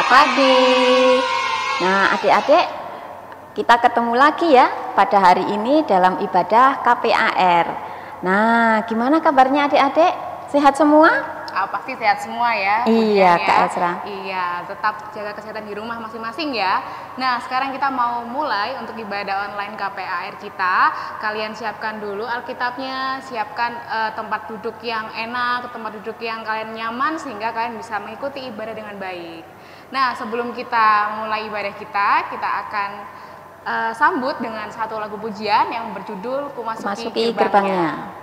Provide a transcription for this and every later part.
pagi. Nah, adik-adik, kita ketemu lagi ya pada hari ini dalam ibadah KPAR. Nah, gimana kabarnya adik-adik? Sehat semua? Pasti sehat semua ya. Iya, ya. Kak Ezra. Iya, tetap jaga kesehatan di rumah masing-masing ya. Nah, sekarang kita mau mulai untuk ibadah online KPAR kita. Kalian siapkan dulu Alkitabnya, siapkan tempat duduk yang enak, tempat duduk yang kalian nyaman sehingga kalian bisa mengikuti ibadah dengan baik. Nah, sebelum kita mulai ibadah kita akan sambut dengan satu lagu pujian yang berjudul Ku Masuki Gerbangnya.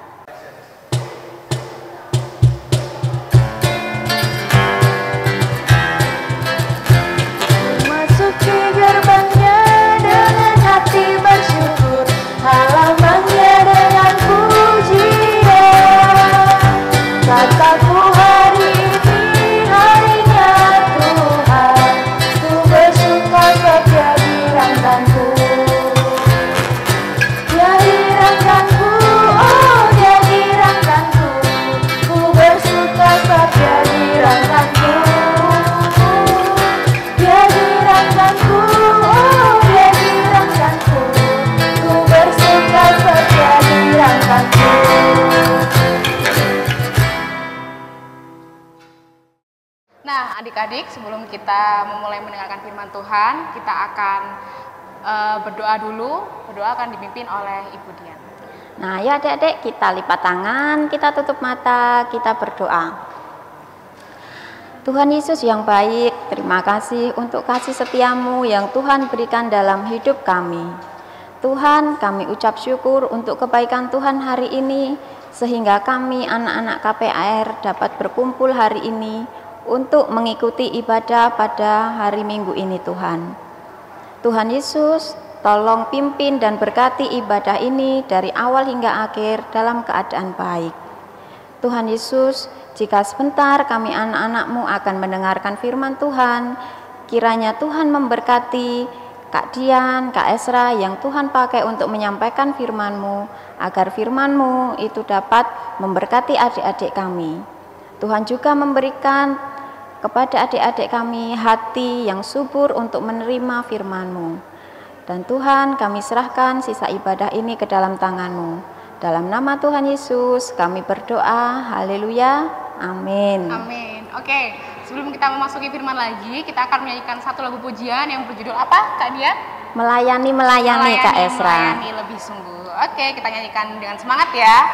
Gerbangnya dengan hati bersyukur, halamannya dengan pujian. Kataku hari ini harinya Tuhan, ku bersuka sebab Dia dirangkanku. Dia dirangkanku, oh Dia dirangkanku, ku bersuka sebab Dia dirangkanku. Dia dirangkanku, oh Dia dirangkanku, ku bersuka sebab Dia dirangkanku. Nah, adik-adik, sebelum kita memulai mendengarkan firman Tuhan, kita akan berdoa dulu. Berdoa akan dipimpin oleh Ibu Dian. Nah, ya adik-adik, kita lipat tangan, kita tutup mata, kita berdoa. Tuhan Yesus yang baik, terima kasih untuk kasih setiamu yang Tuhan berikan dalam hidup kami. Tuhan, kami ucap syukur untuk kebaikan Tuhan hari ini, sehingga kami anak-anak KPAR dapat berkumpul hari ini untuk mengikuti ibadah pada hari Minggu ini Tuhan. Tuhan Yesus, tolong pimpin dan berkati ibadah ini dari awal hingga akhir dalam keadaan baik. Tuhan Yesus, jika sebentar kami anak-anak-Mu akan mendengarkan firman Tuhan, kiranya Tuhan memberkati Kak Dian, Kak Ezra yang Tuhan pakai untuk menyampaikan firman-Mu, agar firman-Mu itu dapat memberkati adik-adik kami. Tuhan juga memberikan kepada adik-adik kami hati yang subur untuk menerima firman-Mu. Dan Tuhan, kami serahkan sisa ibadah ini ke dalam tangan-Mu. Dalam nama Tuhan Yesus kami berdoa, haleluya, amin. Amin. Oke, sebelum kita memasuki firman lagi, kita akan menyanyikan satu lagu pujian yang berjudul apa, Kak Dian? Melayani, Kak Ezra. Melayani lebih sungguh. Oke, kita nyanyikan dengan semangat ya.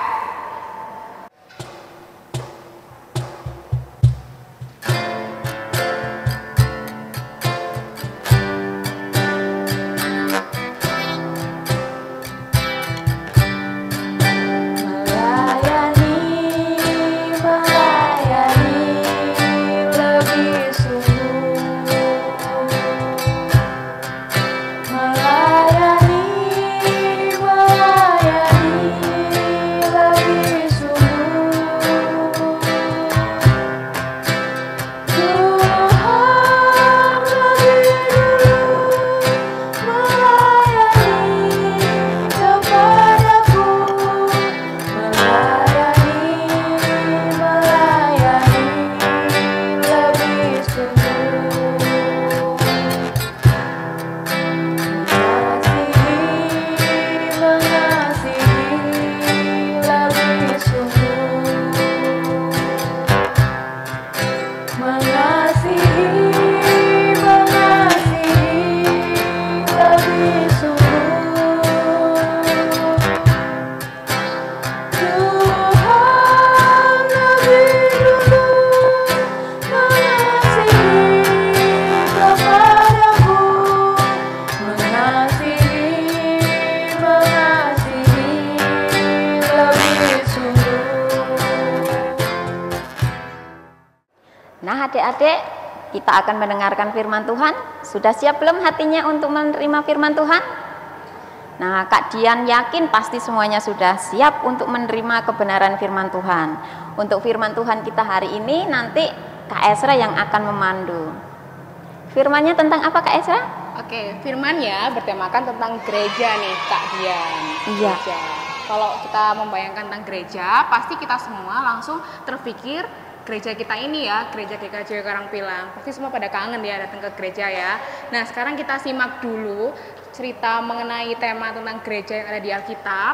Nah adik-adik, kita akan mendengarkan firman Tuhan. Sudah siap belum hatinya untuk menerima firman Tuhan? Nah, Kak Dian yakin pasti semuanya sudah siap untuk menerima kebenaran firman Tuhan. Untuk firman Tuhan kita hari ini nanti Kak Ezra yang akan memandu. Firmannya tentang apa Kak Ezra? Oke, firmannya bertemakan tentang gereja nih Kak Dian. Iya. Gereja. Kalau kita membayangkan tentang gereja, pasti kita semua langsung terpikir gereja kita ini ya, gereja GKJ Karangpilang. Pasti semua pada kangen ya datang ke gereja ya. Nah, sekarang kita simak dulu cerita mengenai tema tentang gereja yang ada di Alkitab.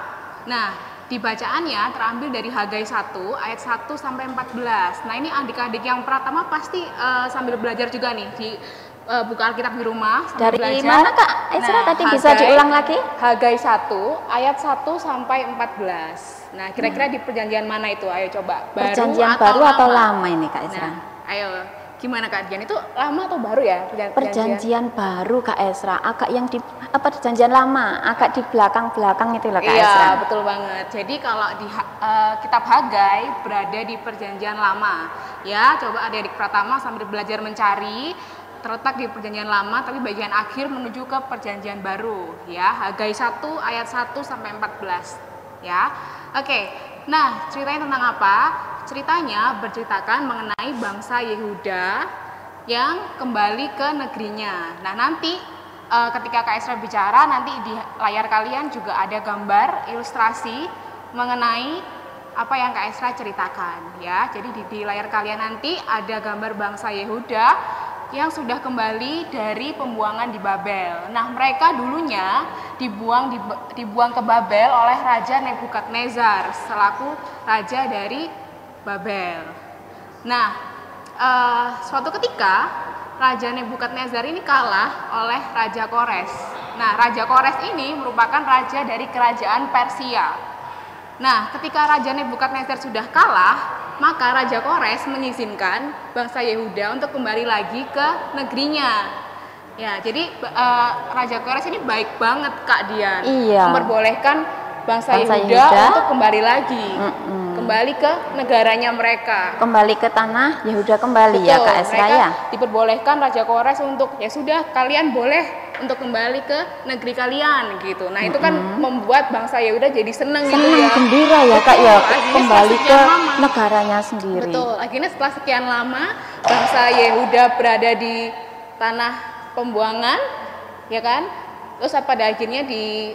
Nah, di bacaannya terambil dari Hagai 1 ayat 1 sampai 14. Nah, ini adik-adik yang pertama pasti sambil belajar juga nih di buka Alkitab di rumah sambil Dari belajar. mana Kak Esra tadi bisa diulang lagi? Hagai 1 ayat 1 sampai 14. Nah, kira-kira di perjanjian mana itu? Ayo coba. Perjanjian baru atau lama ini Kak Esra? Nah, ayo gimana Kak Dian? Itu lama atau baru ya Perjanjian baru Kak Esra, agak yang di perjanjian lama, agak di belakang-belakang itu loh Kak Iya, Esra. betul banget. Jadi kalau di kitab Hagai berada di perjanjian lama. Ya, coba adik-adik pertama sambil belajar mencari, terletak di perjanjian lama tapi bagian akhir menuju ke perjanjian baru ya. Hagai 1 ayat 1 sampai 14 ya. Oke. Nah, ceritanya tentang apa? Ceritanya berceritakan mengenai bangsa Yehuda yang kembali ke negerinya. Nah, nanti ketika Kak Esra bicara, nanti di layar kalian juga ada gambar ilustrasi mengenai apa yang Kak Esra ceritakan ya. Jadi di layar kalian nanti ada gambar bangsa Yehuda yang sudah kembali dari pembuangan di Babel. Nah, mereka dulunya dibuang ke Babel oleh Raja Nebukadnezar selaku raja dari Babel. Nah, suatu ketika Raja Nebukadnezar ini kalah oleh Raja Kores. Nah, Raja Kores ini merupakan raja dari kerajaan Persia. Nah, ketika Raja Nebukadnezar sudah kalah, maka Raja Kores mengizinkan bangsa Yehuda untuk kembali lagi ke negerinya. Ya, jadi Raja Kores ini baik banget Kak Dian. Iya. Memperbolehkan bangsa Yehuda untuk kembali lagi. Kembali ke negaranya mereka. Kembali ke tanah Yehuda kembali. Betul, ya Kak Esra ya. Diperbolehkan Raja Kores untuk ya sudah kalian boleh untuk kembali ke negeri kalian gitu. Nah, itu kan membuat bangsa Yehuda jadi seneng gitu ya. Gembira ya Kak ya, kembali ke negaranya sendiri. Betul. Akhirnya setelah sekian lama bangsa Yehuda berada di tanah pembuangan, ya kan? Terus pada akhirnya di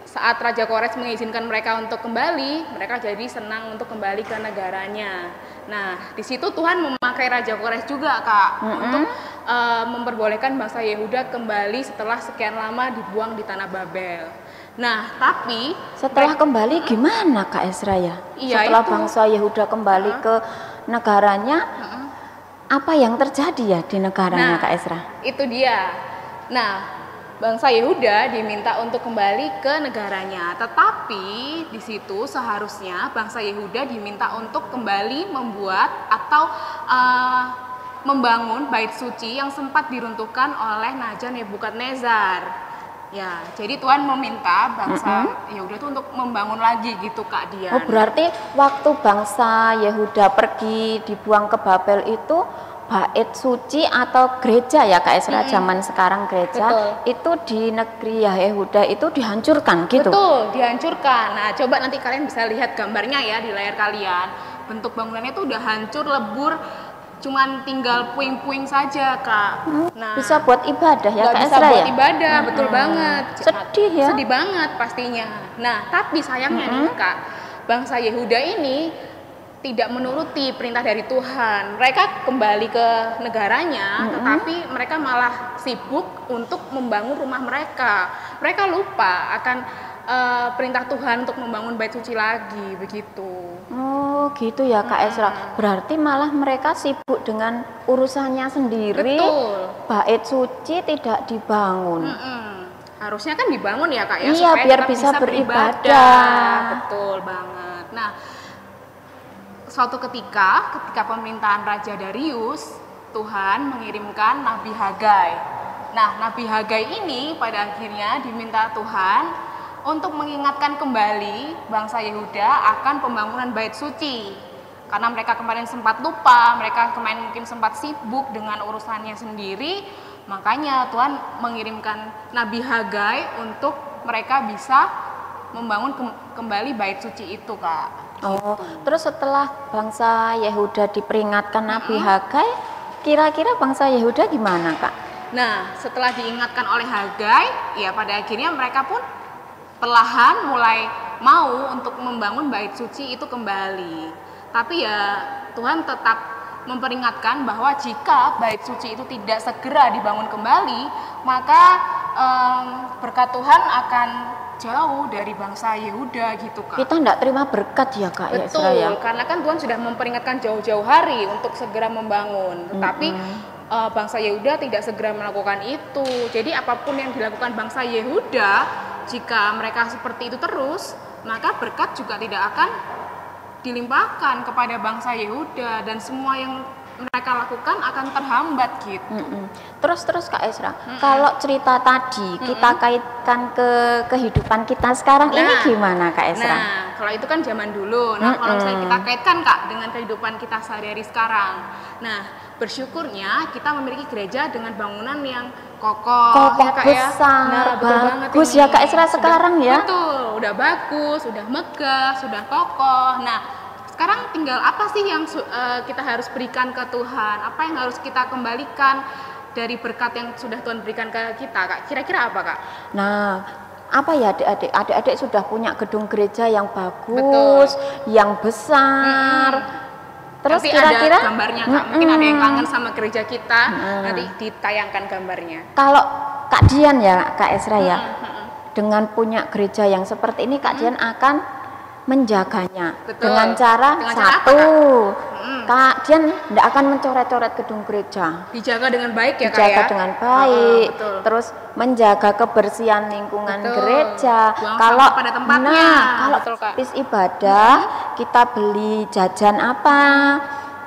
saat Raja Kores mengizinkan mereka untuk kembali, mereka jadi senang untuk kembali ke negaranya. Nah, di situ Tuhan memakai Raja Kores juga Kak untuk memperbolehkan bangsa Yehuda kembali setelah sekian lama dibuang di tanah Babel. Nah, tapi setelah kembali gimana Kak Esra ya? Iya, setelah bangsa Yehuda kembali ke negaranya, apa yang terjadi ya di negaranya Kak Esra? Itu dia. Nah, bangsa Yehuda diminta untuk kembali ke negaranya, tetapi di situ seharusnya bangsa Yehuda diminta untuk kembali membuat atau membangun bait suci yang sempat diruntuhkan oleh Raja Nebukadnezar. Ya, jadi Tuhan meminta bangsa Yehuda itu untuk membangun lagi gitu Kak Dian. Oh, berarti waktu bangsa Yehuda pergi dibuang ke Babel itu bait suci atau gereja ya Kak Esra, zaman sekarang gereja. Betul. Itu di negeri Yehuda itu dihancurkan gitu. Betul, dihancurkan. Nah, coba nanti kalian bisa lihat gambarnya ya di layar kalian. Bentuk bangunannya itu udah hancur, lebur, cuman tinggal puing-puing saja Kak. Nah, bisa buat ibadah ya Kak Esra ya? Bisa buat ibadah, betul banget. Sedih ya? Sedih banget pastinya. Nah, tapi sayangnya nih Kak, bangsa Yehuda ini tidak menuruti perintah dari Tuhan. Mereka kembali ke negaranya, tetapi mereka malah sibuk untuk membangun rumah mereka. Mereka lupa akan perintah Tuhan untuk membangun bait suci lagi, begitu. Oh, gitu ya Kak Esra. Berarti malah mereka sibuk dengan urusannya sendiri. Betul. Bait suci tidak dibangun. Harusnya kan dibangun ya Kak ya, iya, supaya biar tetap bisa beribadah. Betul banget. Nah, suatu ketika pemerintahan Raja Darius, Tuhan mengirimkan Nabi Hagai. Nah, Nabi Hagai ini pada akhirnya diminta Tuhan untuk mengingatkan kembali bangsa Yehuda akan pembangunan bait suci. Karena mereka kemarin sempat lupa, mereka kemarin mungkin sempat sibuk dengan urusannya sendiri, makanya Tuhan mengirimkan Nabi Hagai untuk mereka bisa membangun kembali bait suci itu Kak. Oh, terus setelah bangsa Yehuda diperingatkan Nabi Hagai, kira-kira bangsa Yehuda gimana Kak? Nah, setelah diingatkan oleh Hagai, ya pada akhirnya mereka pun perlahan mulai mau untuk membangun bait suci itu kembali. Tapi ya Tuhan tetap memperingatkan bahwa jika bait suci itu tidak segera dibangun kembali, maka berkat Tuhan akan jauh dari bangsa Yehuda gitu Kak. Kita tidak terima berkat ya Kak. Betul, ya, karena kan Tuhan sudah memperingatkan jauh-jauh hari untuk segera membangun, tetapi bangsa Yehuda tidak segera melakukan itu. Jadi apapun yang dilakukan bangsa Yehuda, jika mereka seperti itu terus, maka berkat juga tidak akan dilimpahkan kepada bangsa Yehuda, dan semua yang mereka lakukan akan terhambat gitu. Terus Kak Esra, kalau cerita tadi kita kaitkan ke kehidupan kita sekarang ini gimana Kak Esra? Nah, kalau itu kan zaman dulu. Nah, kalau misalnya kita kaitkan Kak dengan kehidupan kita sehari-hari sekarang. Nah, bersyukurnya kita memiliki gereja dengan bangunan yang kokoh ya, Kak, besar, ya. Nah, betul banget bagus ini. ya Kak Esra sekarang ya. Betul, udah bagus, udah megah, sudah kokoh. Nah, sekarang tinggal apa sih yang kita harus berikan ke Tuhan? Apa yang harus kita kembalikan dari berkat yang sudah Tuhan berikan ke kita, Kak? Kira-kira apa, Kak? Nah, apa ya adik-adik sudah punya gedung gereja yang bagus, yang besar. Terus nanti kira-kira ada gambarnya Kak, mungkin ada yang kangen sama gereja kita, nanti ditayangkan gambarnya. Kalau Kak Dian ya Kak Esra ya, dengan punya gereja yang seperti ini Kak Dian akan menjaganya. Betul. Dengan cara Apa, satu, Kak Dian tidak akan mencoret-coret gedung gereja, dijaga dengan baik ya Kak dijaga ya. dengan baik, Betul. terus menjaga kebersihan lingkungan Betul. gereja. Buang Kalau sampah pada tempatnya. kalau Betul, Kak. habis ibadah kita beli jajan apa,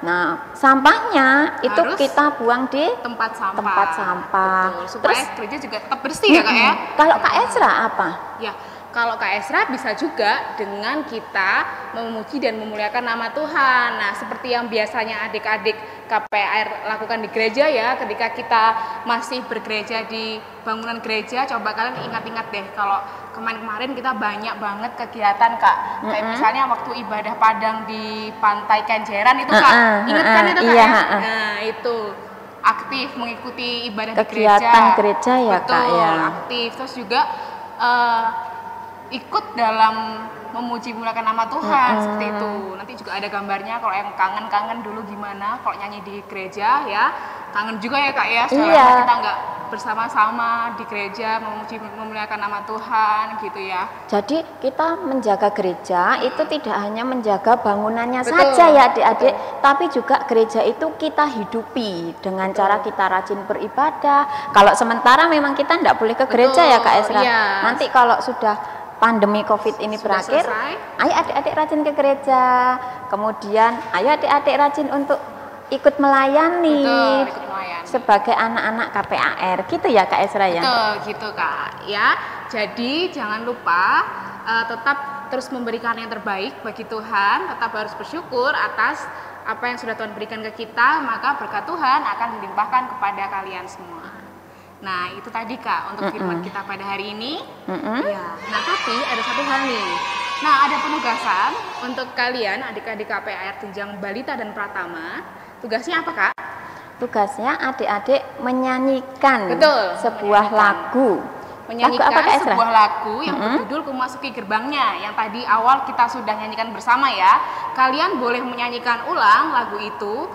nah sampahnya itu Harus kita buang di tempat sampah. Betul. Supaya gereja juga tetap bersih ya Kak ya. Kalau Kak Esra apa? Ya, kalau Kak Esra bisa juga dengan kita memuji dan memuliakan nama Tuhan. Nah, seperti yang biasanya adik-adik KPAR lakukan di gereja ya, ketika kita masih bergereja di bangunan gereja, coba kalian ingat-ingat deh kalau kemarin-kemarin kita banyak banget kegiatan Kak. Kayak misalnya waktu ibadah Padang di Pantai Kenjeran itu Kak, ingat kan itu Kak iya, ya? Nah, itu aktif mengikuti ibadah di kegiatan gereja. gereja ya Betul, Kak ya. aktif. Terus juga ikut dalam memuji mulakan nama Tuhan seperti itu. Nanti juga ada gambarnya kalau yang kangen-kangen dulu gimana kalau nyanyi di gereja ya. Kangen juga ya Kak ya, soalnya kita nggak bersama-sama di gereja memuji memuliakan nama Tuhan gitu ya. Jadi kita menjaga gereja itu tidak hanya menjaga bangunannya Betul. saja ya adik-adik, tapi juga gereja itu kita hidupi dengan cara kita rajin beribadah. Kalau sementara memang kita tidak boleh ke gereja ya Kak Esra. Iya. Nanti kalau sudah pandemi COVID ini Sudah berakhir, selesai. ayo adik-adik rajin ke gereja. Kemudian ayo adik-adik rajin untuk ikut melayani. Betul, ikut melayani. Sebagai anak-anak KPAR, gitu ya Kak Esra ya? Betul, gitu Kak ya. Jadi jangan lupa tetap terus memberikan yang terbaik bagi Tuhan, tetap harus bersyukur atas apa yang sudah Tuhan berikan ke kita, maka berkat Tuhan akan dilimpahkan kepada kalian semua. Nah, itu tadi Kak untuk firman kita pada hari ini. Ya. Nah, tapi ada satu hal nih. Nah, ada penugasan untuk kalian adik-adik KPAR jenjang balita dan pratama. Tugasnya apa Kak? Tugasnya adik-adik menyanyikan Betul, sebuah lagu. Menyanyikan Lagu apa, Kak Esra? sebuah lagu yang berjudul Ku Masuki Gerbangnya, yang tadi awal kita sudah nyanyikan bersama ya. Kalian boleh menyanyikan ulang lagu itu.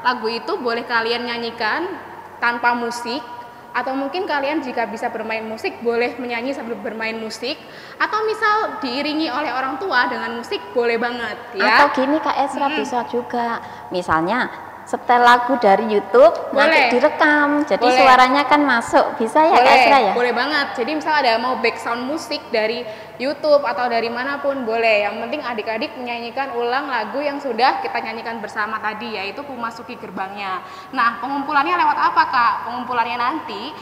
Lagu itu boleh kalian nyanyikan tanpa musik, atau mungkin kalian jika bisa bermain musik boleh menyanyi sambil bermain musik, atau misal diiringi oleh orang tua dengan musik boleh banget ya. Atau gini Kak Esra bisa juga, misalnya setel lagu dari YouTube nanti Boleh. direkam, jadi Boleh. suaranya kan masuk, bisa ya Kak Esra ya? Boleh banget. Jadi misal ada mau background musik dari YouTube atau dari manapun boleh. Yang penting adik-adik menyanyikan ulang lagu yang sudah kita nyanyikan bersama tadi, yaitu Ku Masuki Gerbangnya. Nah, pengumpulannya lewat apa Kak? Pengumpulannya nanti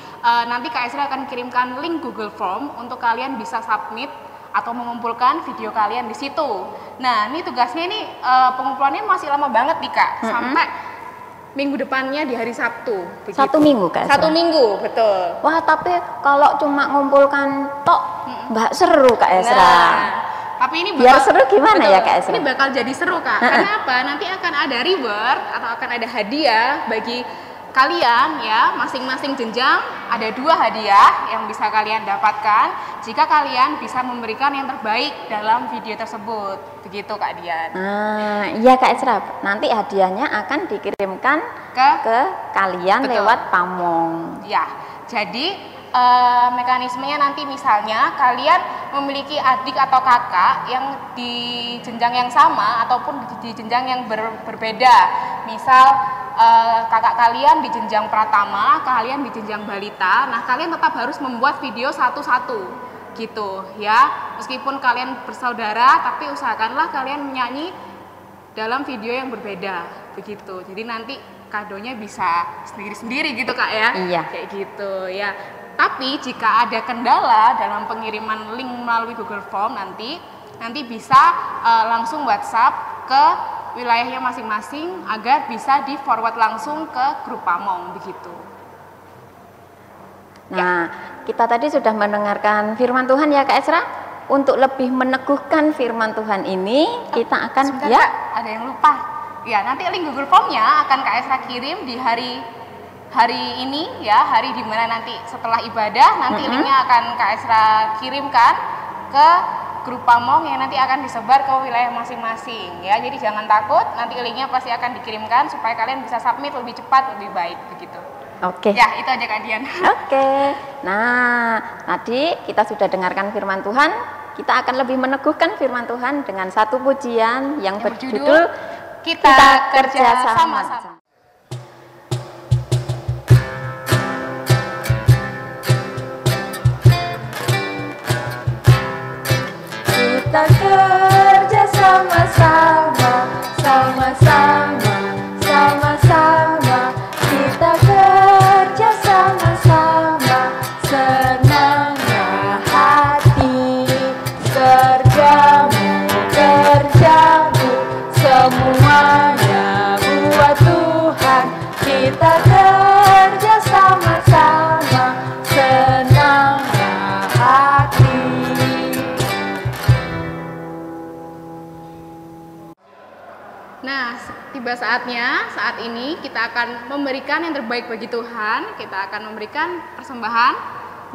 Kak Esra akan kirimkan link Google Form untuk kalian bisa submit atau mengumpulkan video kalian di situ. Nah, ini tugasnya ini pengumpulannya masih lama banget nih Kak, sampai minggu depannya di hari Sabtu. Begitu. Satu minggu Kak Esra? Satu minggu, betul. Wah, tapi kalau cuma ngumpulkan tok nggak seru Kak Esra. Nah, tapi ini Biar seru gimana ya, Kak Esra? Ini bakal jadi seru Kak. Karena apa? Nanti akan ada reward atau akan ada hadiah bagi kalian ya, masing-masing jenjang ada 2 hadiah yang bisa kalian dapatkan jika kalian bisa memberikan yang terbaik dalam video tersebut. Begitu Kak Dian. Iya Kak Esra, nanti hadiahnya akan dikirimkan ke kalian Betul. lewat pamong. Ya, jadi mekanismenya nanti misalnya kalian memiliki adik atau kakak yang di jenjang yang sama ataupun di jenjang yang berbeda. Misal kakak kalian di jenjang pratama, kalian di jenjang balita. Nah, kalian tetap harus membuat video satu-satu gitu ya. Meskipun kalian bersaudara, tapi usahakanlah kalian menyanyi dalam video yang berbeda begitu. Jadi nanti kadonya bisa sendiri-sendiri gitu Kak ya. Iya. Kayak gitu ya. Tapi jika ada kendala dalam pengiriman link melalui Google Form nanti bisa langsung WhatsApp ke wilayahnya masing-masing agar bisa di forward langsung ke grup pamong begitu. Nah, kita tadi sudah mendengarkan firman Tuhan ya Kak Esra. Untuk lebih meneguhkan firman Tuhan ini, kita akan Sebentar, ya Kak, ada yang lupa. Ya, nanti link Google Form-nya akan Kak Esra kirim di hari ini ya, hari dimana nanti setelah ibadah nanti linknya akan Kak Esra kirimkan ke grup pamong yang nanti akan disebar ke wilayah masing-masing ya. Jadi jangan takut, nanti linknya pasti akan dikirimkan supaya kalian bisa submit lebih cepat, lebih baik begitu. Oke. Ya, itu aja Kak Dian. Oke. Nah, tadi kita sudah dengarkan firman Tuhan. Kita akan lebih meneguhkan firman Tuhan dengan satu pujian yang berjudul Kita kerja sama-sama. Kita kerja sama-sama, sama-sama, sama-sama. Kita kerja sama-sama, senangnya hati. Kerjamu, semuanya buat Tuhan. Kita kerja sama-sama, senangnya hati. Nah, tiba saatnya, saat ini kita akan memberikan yang terbaik bagi Tuhan. Kita akan memberikan persembahan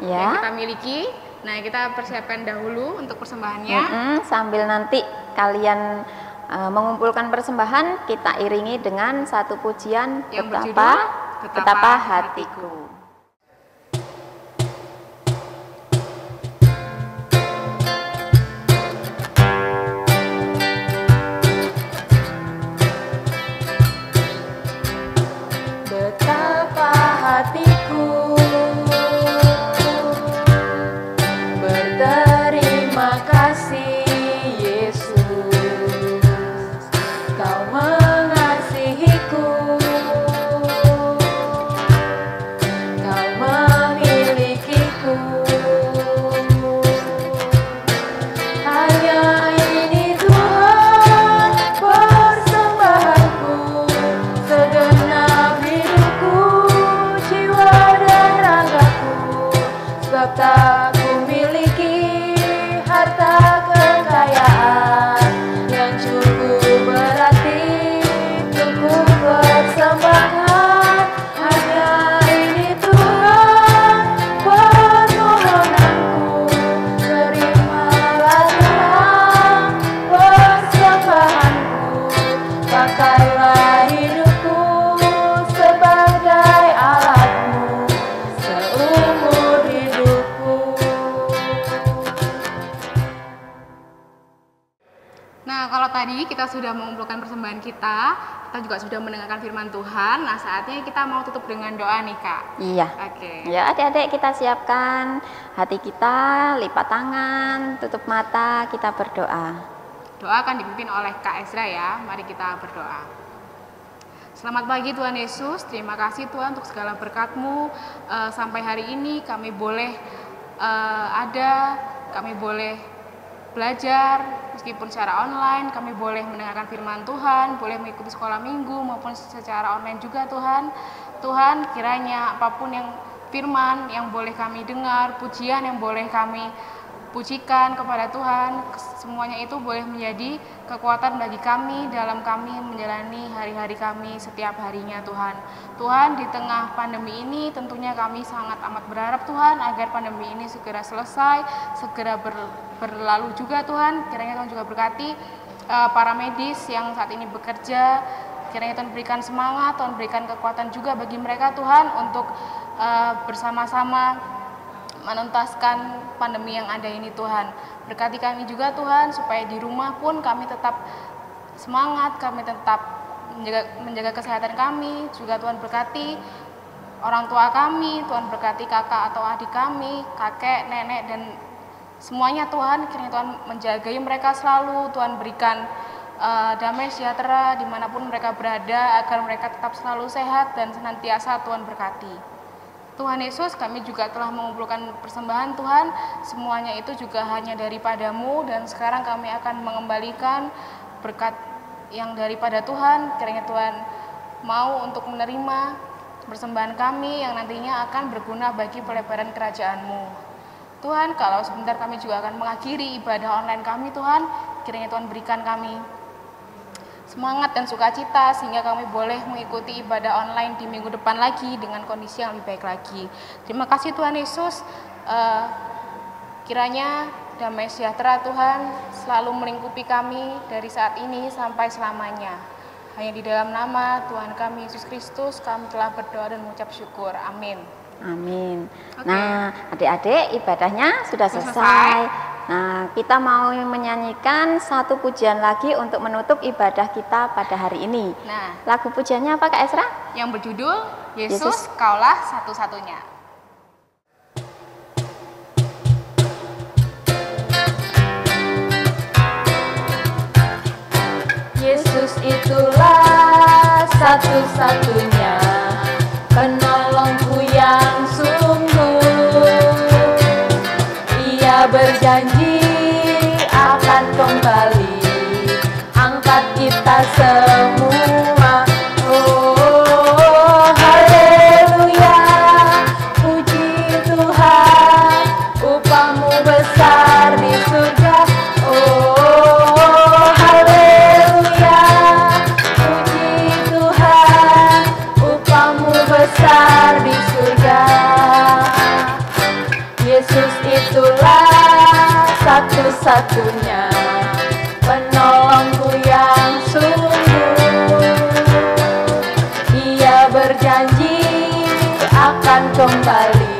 yang ya. kita miliki. Nah, kita persiapkan dahulu untuk persembahannya. Sambil nanti kalian mengumpulkan persembahan, kita iringi dengan satu pujian Yang betapa berjudul, betapa hatiku. Betapa hatiku berterima kasih Yesus, Kau mengasihiku, Kau memilikiku. Hanya ini Tuhan persembahanku, segenap hidupku, jiwa dan ragaku. Sebab tak ku miliki harta kekayaan yang cukup berarti untuk ku persembahkan. Hanya ini Tuhan permohonanku, terimalah Tuhan persembahanku. Pakailah hidupku sebagai alatmu seumur hidupku. Nah, kalau tadi kita sudah mengumpulkan persembahan kita juga sudah mendengarkan firman Tuhan. Nah, saatnya kita mau tutup dengan doa nih, Kak. Iya. Oke. Ya, adik-adik kita siapkan hati kita, lipat tangan, tutup mata, kita berdoa. Doa akan dipimpin oleh Kak Ezra ya. Mari kita berdoa. Selamat pagi Tuhan Yesus. Terima kasih Tuhan untuk segala berkat-Mu. Sampai hari ini kami boleh kami boleh belajar meskipun secara online, kami boleh mendengarkan firman Tuhan, boleh mengikuti sekolah minggu maupun secara online juga Tuhan. Tuhan, kiranya apapun yang firman yang boleh kami dengar, pujian yang boleh kami pujikan kepada Tuhan, semuanya itu boleh menjadi kekuatan bagi kami dalam kami menjalani hari-hari kami setiap harinya Tuhan. Tuhan, di tengah pandemi ini tentunya kami sangat amat berharap Tuhan agar pandemi ini segera selesai, segera berlalu juga Tuhan. Kiranya Tuhan juga berkati para medis yang saat ini bekerja, kiranya Tuhan berikan semangat, Tuhan berikan kekuatan juga bagi mereka Tuhan untuk bersama-sama menuntaskan pandemi yang ada ini Tuhan. Berkati kami juga Tuhan, supaya di rumah pun kami tetap semangat, kami tetap menjaga kesehatan kami. Juga Tuhan berkati orang tua kami, Tuhan berkati kakak atau adik kami, kakek, nenek, dan semuanya Tuhan. Kiranya Tuhan menjagai mereka selalu, Tuhan berikan damai sejahtera dimanapun mereka berada, agar mereka tetap selalu sehat dan senantiasa Tuhan berkati. Tuhan Yesus, kami juga telah mengumpulkan persembahan Tuhan, semuanya itu juga hanya daripada-Mu, dan sekarang kami akan mengembalikan berkat yang daripada Tuhan. Kiranya Tuhan mau untuk menerima persembahan kami yang nantinya akan berguna bagi pelebaran kerajaan-Mu. Tuhan, kalau sebentar kami juga akan mengakhiri ibadah online kami Tuhan, kiranya Tuhan berikan kami semangat dan sukacita sehingga kami boleh mengikuti ibadah online di minggu depan lagi dengan kondisi yang lebih baik lagi. Terima kasih Tuhan Yesus. Kiranya damai sejahtera Tuhan selalu melingkupi kami dari saat ini sampai selamanya. Hanya di dalam nama Tuhan kami Yesus Kristus kami telah berdoa dan mengucap syukur. Amin. Amin. Oke. Nah, adik-adik, ibadahnya sudah selesai. Nah, kita mau menyanyikan satu pujian lagi untuk menutup ibadah kita pada hari ini. Nah, Lagu pujiannya apa Kak Esra? yang berjudul Yesus, Yesus. Kaulah Satu-Satunya. Yesus itulah satu-satunya penolongku yang sungguh. Ia berjanji akan kembali angkat kita semua. Oh, haleluya, puji Tuhan, upahmu besar di surga. Oh, haleluya, puji Tuhan, upahmu besar di surga. Yesus itulah satu-satunya penolongku yang sungguh. Ia berjanji akan kembali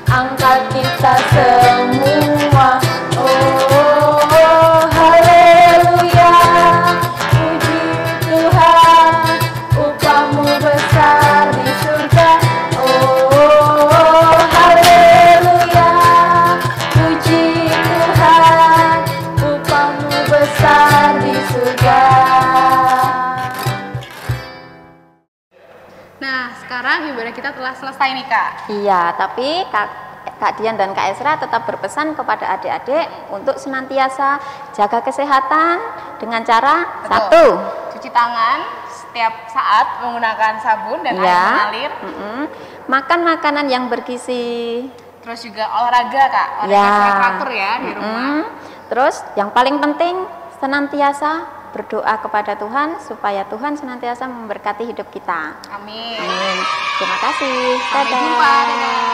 angkat kita semua. Oh, haleluya, puji Tuhan, upahmu besar di surga. Oh, haleluya, puji Tuhan, upahmu besar di surga. Nah, sekarang ibadah kita telah selesai nih Kak. Iya, tapi Kak Dian dan Kak Esra tetap berpesan kepada adik-adik untuk senantiasa jaga kesehatan dengan cara Betul. satu, Cuci tangan setiap saat menggunakan sabun dan air ya, mengalir. makan makanan yang bergizi, Terus juga olahraga Kak, olahraga ya, secara teratur ya di rumah. Terus yang paling penting senantiasa berdoa kepada Tuhan supaya Tuhan senantiasa memberkati hidup kita. Amin. Amin. Terima kasih. Sampai Dadah. jumpa. Dadah.